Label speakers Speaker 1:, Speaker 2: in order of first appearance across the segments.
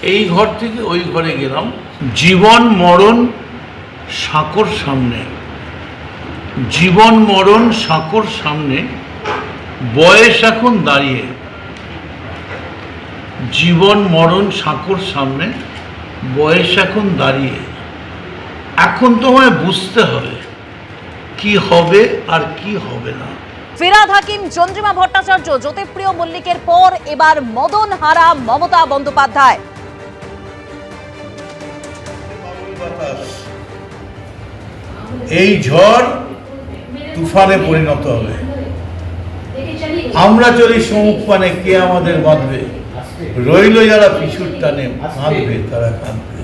Speaker 1: এই ঘর থেকে ওই ঘরে গেলাম, জীবন মরণ সাঁকোর সামনে, জীবন মরণ সাঁকোর সামনে, বয়স এখন দাঁড়িয়ে। জীবন মরণ সাঁকোর সামনে, বয়স এখন দাঁড়িয়ে। এখন তোমায় বুঝতে হবে কি হবে আর কি হবে না।
Speaker 2: ফিরহাদ হাকিম, চন্দ্রিমা ভট্টাচার্য, জ্যোতিপ্রিয় মল্লিকের পর এবার মদন হারা মমতা বন্দ্যোপাধ্যায়।
Speaker 1: এই ঝড় তুফানে পরিণত হবে। আমরা চলি সমুখ পানে, কে আমাদের বাঁধবে? রইল যারা পিছুর টানে, কাঁদবে তারা কাঁদবে।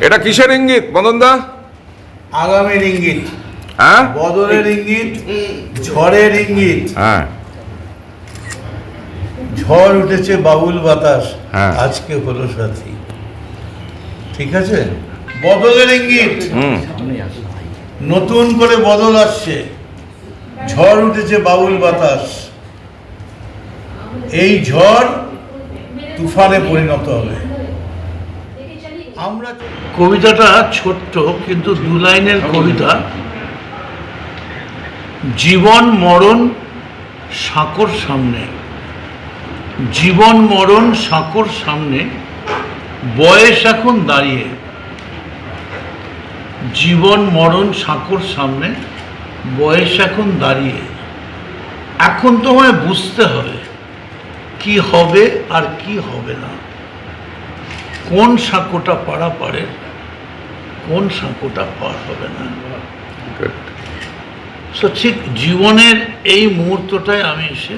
Speaker 3: এটা কিসের ইঙ্গিত মদনদা?
Speaker 1: আগামীর ইঙ্গিত,
Speaker 3: হ্যাঁ,
Speaker 1: বদলের ইঙ্গিত, ঝড়ের ইঙ্গিত।
Speaker 3: হ্যাঁ,
Speaker 1: ঝড় উঠেছে বাবুল বাতাস,
Speaker 3: হ্যাঁ।
Speaker 1: আজকে হলো সাথী। ঠিক আছে, বদলের ইঙ্গিত। নতুন করে বদল আসছে, ঝড় উঠেছে বাবুল বাতাস। এই ঝড় তুফানে পরিণত হবে। আমরা কবিতাটা ছোট্ট কিন্তু দু লাইনের কবিতা। জীবন মরণ সাঁকোর সামনে, জীবন মরণ সাঁকোর সামনে, বয়স এখন দাঁড়িয়ে। জীবন মরণ সাঁকোর সামনে, বয়স এখন দাঁড়িয়ে। এখন তোমায় বুঝতে হবে কি হবে আর কি হবে না। কোন সাঁকোটা পারা পারে, কোন সাঁকোটা পার হবে না। তো ঠিক জীবনের এই মুহূর্তটায় আমি এসে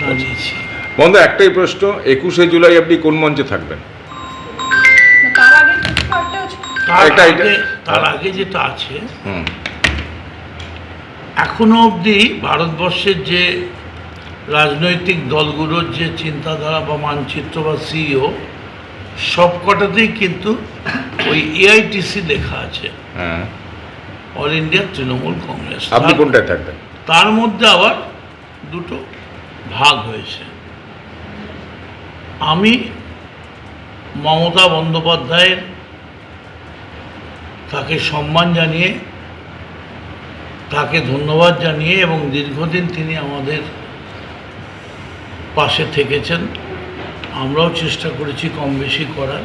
Speaker 1: দাঁড়িয়েছি।
Speaker 3: বন্ধু, একটাই প্রশ্ন, 21শে জুলাই আপনি কোন মঞ্চে থাকবেন?
Speaker 1: তার আগে যেটা আছে, এখনো অবধি ভারতবর্ষের যে রাজনৈতিক দলগুলোর যে চিন্তাধারা বা মানচিত্র বা সিইও, সবকটাতেই কিন্তু ওই এআইটিসি লেখা আছে, অল ইন্ডিয়া তৃণমূল কংগ্রেস।
Speaker 3: আপনি কোনটায় থাকবেন?
Speaker 1: তার মধ্যে আবার দুটো ভাগ হয়েছে। আমি মমতা বন্দ্যোপাধ্যায়ের, তাকে সম্মান জানিয়ে, তাকে ধন্যবাদ জানিয়ে, এবং দীর্ঘদিন তিনি আমাদের পাশে থেকেছেন, আমরাও চেষ্টা করেছি কম বেশি করার।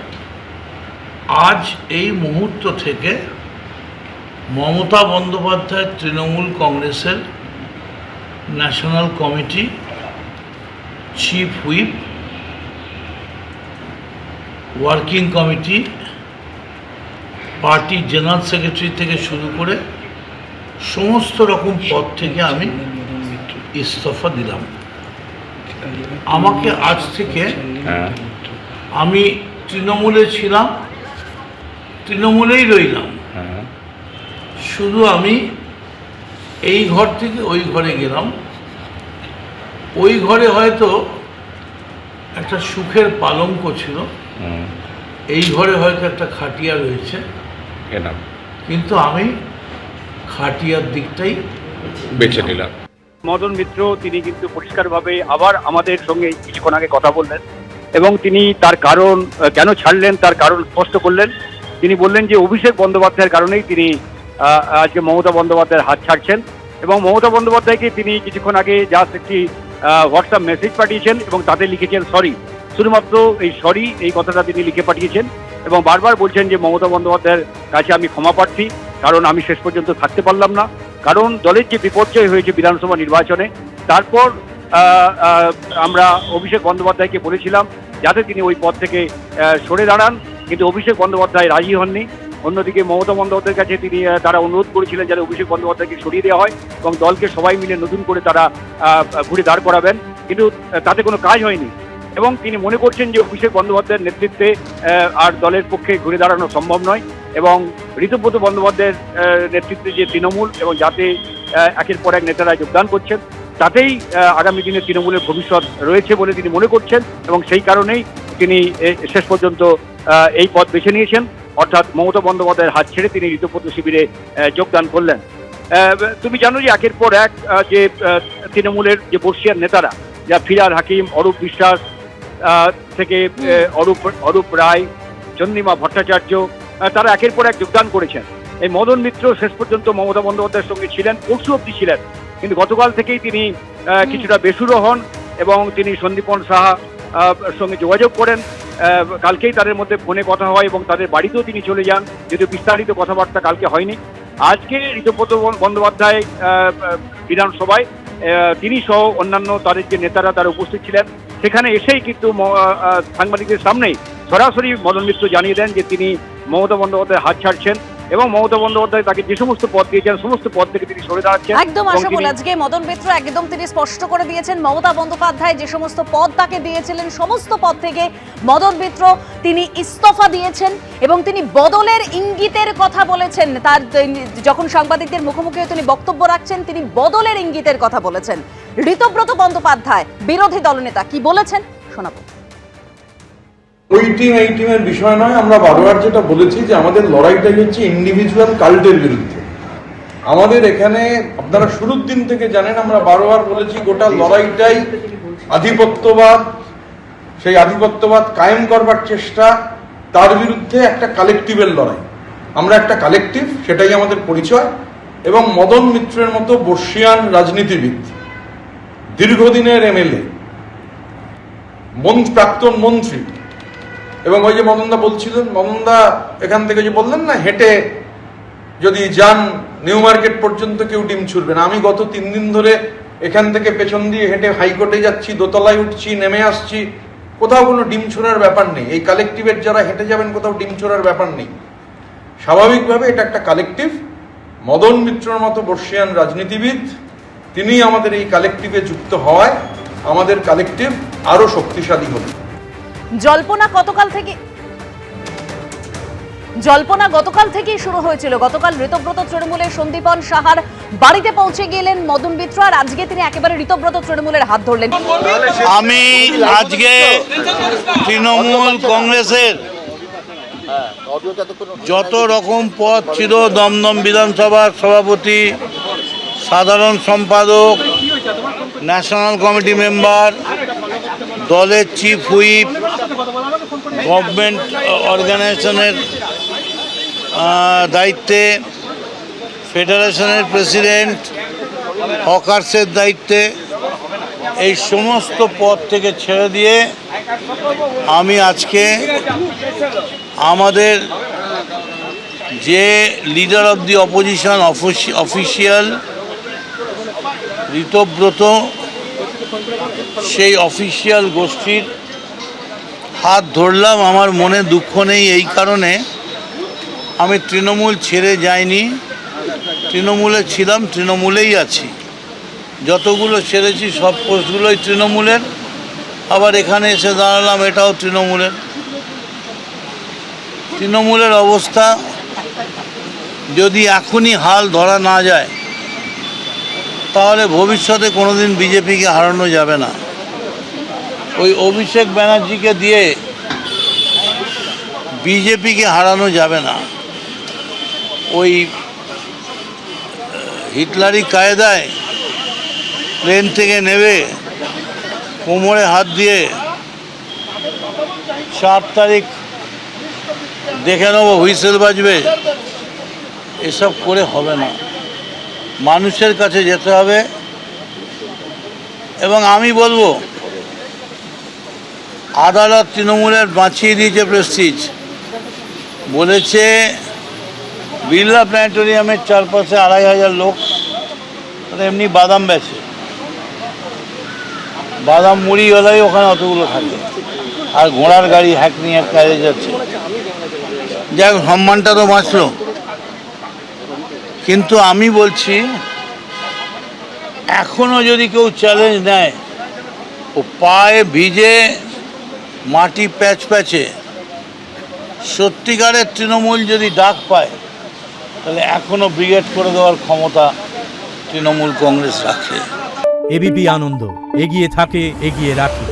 Speaker 1: আজ এই মুহূর্ত থেকে মমতা বন্দ্যোপাধ্যায় তৃণমূল কংগ্রেসের national committee, chief whip, working committee, party general secretary থেকে শুরু করে সমস্ত রকম পদ থেকে আমি ইস্তফা দিলাম। আমাকে আজ থেকে, আমি তৃণমূলে ছিলাম, তৃণমূলেই রইলাম, শুধু আমি এই ঘর থেকে ওই ঘরে গেলাম। ওই ঘরে হয়তো একটা সুখের পালঙ্ক ছিল, এই ঘরে হয়তো একটা খাটিয়া রয়েছে, কিন্তু আমি খাটিয়ার দিকটাই
Speaker 3: বেছে নিলাম।
Speaker 4: মদন মিত্র তিনি কিন্তু পরিষ্কারভাবে আবার আমাদের সঙ্গে কিছুক্ষণ আগে কথা বললেন এবং তিনি তার কারণ কেন ছাড়লেন তার কারণ স্পষ্ট করলেন। তিনি বললেন যে অভিষেক বন্দ্যোপাধ্যায়ের কারণেই তিনি আজকে মমতা বন্দ্যোপাধ্যায়ের হাত ছাড়ছেন এবং মমতা বন্দ্যোপাধ্যায়কে তিনি কিছুক্ষণ আগে জাস্ট একটি হোয়াটসঅ্যাপ মেসেজ পাঠিয়েছেন এবং তাতে লিখেছেন সরি। শুধুমাত্র এই সরি এই কথাটা তিনি লিখে পাঠিয়েছেন এবং বারবার বলছেন যে মমতা বন্দ্যোপাধ্যায়ের কাছে আমি ক্ষমা প্রার্থী, কারণ আমি শেষ পর্যন্ত থাকতে পারলাম না, কারণ দলের যে বিপর্যয় হয়েছে বিধানসভা নির্বাচনে, তারপর আমরা অভিষেক বন্দ্যোপাধ্যায়কে বলেছিলাম যাতে তিনি ওই পদ থেকে সরে দাঁড়ান, কিন্তু অভিষেক বন্দ্যোপাধ্যায় রাজি হননি। অন্যদিকে মমতা বন্দ্যোপাধ্যায়ের কাছে তারা অনুরোধ করেছিলেন যাতে অভিষেক বন্দ্যোপাধ্যায়কে সরিয়ে দেওয়া হয় এবং দলকে সবাই মিলে নতুন করে তারা ঘুরে দাঁড় করাবেন, কিন্তু তাতে কোনো কাজ হয়নি এবং তিনি মনে করছেন যে অভিষেক বন্দ্যোপাধ্যায়ের নেতৃত্বে আর দলের পক্ষে ঘুরে দাঁড়ানো সম্ভব নয় এবং ঋতুব্রত বন্দ্যোপাধ্যায়ের নেতৃত্বে যে তৃণমূল এবং যাতে একের পর এক নেতারা যোগদান করছেন, তাতেই আগামী দিনে তৃণমূলের ভবিষ্যৎ রয়েছে বলে তিনি মনে করছেন এবং সেই কারণেই তিনি শেষ পর্যন্ত এই পদ বেছে নিয়েছেন, অর্থাৎ মমতা বন্দ্যোপাধ্যায়ের হাত ছেড়ে তিনি ঋতুব্রত শিবিরে যোগদান করলেন। তুমি জানো যে একের পর এক যে তৃণমূলের যে বর্ষিয়ান নেতারা, যা ফিরহাদ হাকিম, অরূপ বিশ্বাস, থেকে অরূপ রায়, চন্দ্রিমা ভট্টাচার্য, তারা একের পর এক যোগদান করেছেন। এই মদন মিত্র শেষ পর্যন্ত মমতা বন্দ্যোপাধ্যায়ের সঙ্গে ছিলেন, পরশু অব্দি ছিলেন, কিন্তু গতকাল থেকেই তিনি কিছুটা বেসুরো হন এবং তিনি সন্দীপন সাহা সঙ্গে যোগাযোগ করেন। কালকেই তাদের মধ্যে ফোনে কথা হয় এবং তাদের বাড়িতেও তিনি চলে যান, যদিও বিস্তারিত কথাবার্তা কালকে হয়নি। আজকে ঋতব্রত বন্দ্যোপাধ্যায় বিধানসভায় তিনি সহ অন্যান্য তাদের যে নেতারা তারা উপস্থিত ছিলেন, সেখানে এসেই কিন্তু সাংবাদিকদের সামনেই সরাসরি মদন মিত্র জানিয়ে দেন যে তিনি মমতা বন্দ্যোপাধ্যায় হাত ছাড়ছেন এবং মমতা বন্দ্যোপাধ্যায় তাকে যে সমস্ত পদ দিয়েছেন সমস্ত পদ থেকে তিনি সরে দাঁড়াচ্ছেন।
Speaker 2: একদম আশাফুল, আজকে মদন মিত্র একদম তিনি স্পষ্ট করে দিয়েছেন মমতা বন্দ্যোপাধ্যায় যে সমস্ত পদ তাকে দিয়েছিলেন সমস্ত পদ থেকে মদন মিত্র তিনি ইস্তফা দিয়েছেন এবং তিনি বদলের ইঙ্গিতের কথা বলেছেন। তার যখন সাংবাদিকদের মুখোমুখি তিনি বক্তব্য রাখছেন তিনি বদলের ইঙ্গিতের কথা বলেছেন। ঋতব্রত বন্দ্যোপাধ্যায় বিরোধী দলনেতা কি বলেছেন শোনাবো।
Speaker 5: ওই টিম এই টিমের বিষয় নয়, আমরা বারবার যেটা বলেছি যে আমাদের লড়াইটাই হচ্ছে ইন্ডিভিজুয়াল কাল্টের বিরুদ্ধে। আমাদের এখানে আপনারা শুরুর দিন থেকে জানেন আমরা বারবার বলেছি গোটা লড়াইটাই আধিপত্যবাদ, সেই আধিপত্যবাদ কায়েম করবার চেষ্টা, তার বিরুদ্ধে একটা কালেকটিভের লড়াই। আমরা একটা কালেকটিভ, সেটাই আমাদের পরিচয়। এবং মদন মিত্রের মতো বর্ষিয়ান রাজনীতিবিদ, দীর্ঘদিনের এমএলএ, প্রাক্তন মন্ত্রী, এবং ওই যে মদনদা বলছিলেন, মদনদা এখান থেকে যে বললেন না হেঁটে যদি যান নিউ মার্কেট পর্যন্ত কেউ ডিম ছুড়বে না। আমি গত 3 দিন ধরে এখান থেকে পেছন দিয়ে হেঁটে হাইকোর্টে যাচ্ছি, দোতলায় উঠছি, নেমে আসছি, কোথাও কোনো ডিম ছোড়ার ব্যাপার নেই। এই কালেকটিভের যারা হেঁটে যাবেন কোথাও ডিম ছোড়ার ব্যাপার নেই। স্বাভাবিকভাবে এটা একটা কালেকটিভ। মদন মিত্রর মতো বর্ষিয়ান রাজনীতিবিদ তিনি আমাদের এই কালেকটিভে যুক্ত হওয়ায় আমাদের কালেকটিভ আরো শক্তিশালী হবে।
Speaker 2: জল্পনা গতকাল থেকেই শুরু হয়েছিল। গতকাল ঋতব্রত তৃণমূলের সন্দীপন সাহার বাড়িতে পৌঁছে গেলেন মদন মিত্র, আর আজকে তিনি একেবারে ঋতব্রত তৃণমূলের হাত ধরলেন।
Speaker 6: আমি আজকে তৃণমূল কংগ্রেসের যত রকম পদ ছিল, দমদম বিধানসভার সভাপতি, সাধারণ সম্পাদক, ন্যাশনাল কমিটি মেম্বার, দলের চিফ হুইপ, গভর্নমেন্ট অর্গানাইজেশনের দায়িত্বে, ফেডারেশনের প্রেসিডেন্ট, হকার্সের দায়িত্বে, এই সমস্ত পদ থেকে ছেড়ে দিয়ে আমি আজকে আমাদের যে leader of the opposition official Ritabrata, সেই অফিসিয়াল গোষ্ঠীর হাত ধরলাম। আমার মনে দুঃখ নেই এই কারণে, আমি তৃণমূল ছেড়ে যাইনি, তৃণমূলে ছিলাম, তৃণমূলেই আছি। যতগুলো ছেড়েছি সব পোস্টগুলোই তৃণমূলের, আবার এখানে এসে দাঁড়ালাম এটাও তৃণমূলের। তৃণমূলের অবস্থা যদি এখনই হাল ধরা না যায় তাহলে ভবিষ্যতে কোনোদিন বিজেপিকে হারানো যাবে না। ওই অভিষেক ব্যানার্জিকে দিয়ে বিজেপিকে হারানো যাবে না। ওই হিটলারি কায়দায় প্লেন থেকে নেবে কোমরে হাত দিয়ে 4 তারিখ দেখে নেবো হুইসেল বাজবে, এসব করে হবে না। মানুষের কাছে যেতে হবে। এবং আমি বলবো আদালত তৃণমূলের বাঁচিয়ে দিয়েছে প্রেস্টিজ, বলেছে বিড়লা প্ল্যানেটোরিয়ামের চারপাশে 2500 লোক এমনি বাদাম বেচে, বাদাম মুড়িওয়ালাই ওখানে অতগুলো থাকে, আর ঘোড়ার গাড়ি হ্যাক নিয়ে কাজে যাচ্ছে। যাই হোক, সম্মানটা তো বাঁচল। কিন্তু আমি বলছি এখনও যদি কেউ চ্যালেঞ্জ নেয়, ও পায়ে ভিজে মাটি প্যাচ প্যাচে সত্যিকারের তৃণমূল যদি ডাক পায়, তাহলে এখনও ব্রিগেড করে দেওয়ার ক্ষমতা তৃণমূল কংগ্রেস রাখে।
Speaker 7: এবিপি আনন্দ, এগিয়ে থাকে, এগিয়ে রাখে।